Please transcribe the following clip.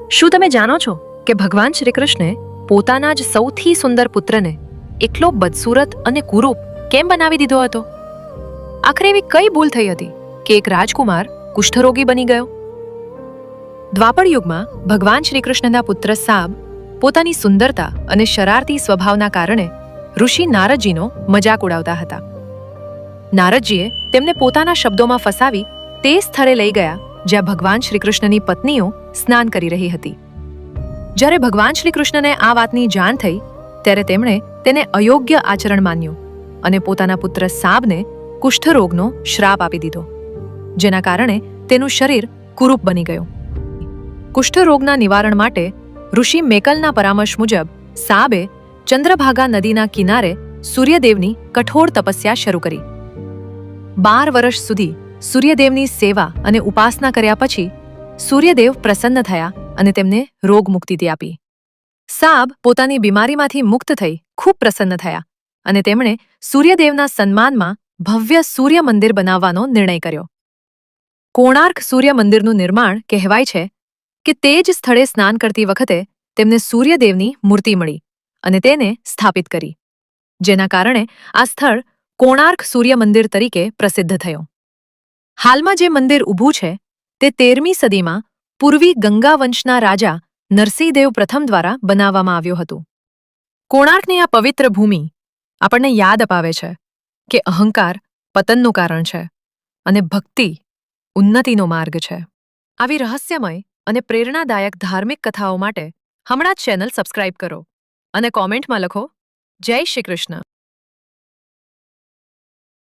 શું તમે જાણો છો કે ભગવાન શ્રી કૃષ્ણે પોતાના જ સૌથી સુંદર પુત્રને એટલો બદસૂરત અને કુરૂપ કેમ બનાવી દીધો હતો? આખરે એવી કઈ ભૂલ થઈ હતી કે એક રાજકુમાર કુષ્ઠરોગી બની ગયો? દ્વાપર યુગમાં ભગવાન શ્રી કૃષ્ણના પુત્ર સાબ પોતાની સુંદરતા અને શરારતી સ્વભાવના કારણે ઋષિ નારદજીનો મજાક ઉડાવતા હતા. નારદજીએ તેમને પોતાના શબ્દોમાં ફસાવી તે સ્થળે લઈ ગયા જ્યાં ભગવાન શ્રી કૃષ્ણની પત્નીઓ સ્નાન કરી રહી હતી. જ્યારે ભગવાન શ્રી કૃષ્ણને આ વાતની જાણ થઈ ત્યારે તેમણે તેને અયોગ્ય આચરણ માન્યું અને પોતાના પુત્ર સાબને કુષ્ઠરોગનો શ્રાપ આપી દીધો, જેના કારણે તેનું શરીર કુરૂપ બની ગયું. કુષ્ઠરોગના નિવારણ માટે ઋષિ મેકલના પરામર્શ મુજબ સાબે ચંદ્રભાગા નદીના કિનારે સૂર્યદેવની કઠોર તપસ્યા શરૂ કરી. 12 વર્ષ સુધી સૂર્યદેવની સેવા અને ઉપાસના કર્યા પછી સૂર્યદેવ પ્રસન્ન થયા અને તેમને રોગ મુક્તિ આપી. સાબ પોતાની બીમારીમાંથી મુક્ત થઈ ખૂબ પ્રસન્ન થયા અને તેમણે સૂર્યદેવના સન્માનમાં ભવ્ય સૂર્ય મંદિર બનાવવાનો નિર્ણય કર્યો. કોણાર્ક સૂર્ય મંદિરનું નિર્માણ કહેવાય છે કે તે જ સ્થળે સ્નાન કરતી વખતે તેમને સૂર્યદેવની મૂર્તિ મળી અને તેને સ્થાપિત કરી, જેના કારણે આ સ્થળ કોણાર્ક સૂર્ય મંદિર તરીકે પ્રસિદ્ધ થયું. હાલમાં જે મંદિર ઊભું છે તે 13મી સદીમાં પૂર્વી ગંગા વંશના રાજા નરસિંહદેવ પ્રથમ દ્વારા બનાવવામાં આવ્યું હતું. કોણાર્કની આ પવિત્ર ભૂમિ આપણને યાદ અપાવે છે કે અહંકાર પતનનું કારણ છે અને ભક્તિ ઉન્નતિનો માર્ગ છે. આવી રહસ્યમય અને પ્રેરણાદાયક ધાર્મિક કથાઓ માટે હમણાં જ ચેનલ સબસ્ક્રાઇબ કરો અને કોમેન્ટમાં લખો, જય શ્રી કૃષ્ણ.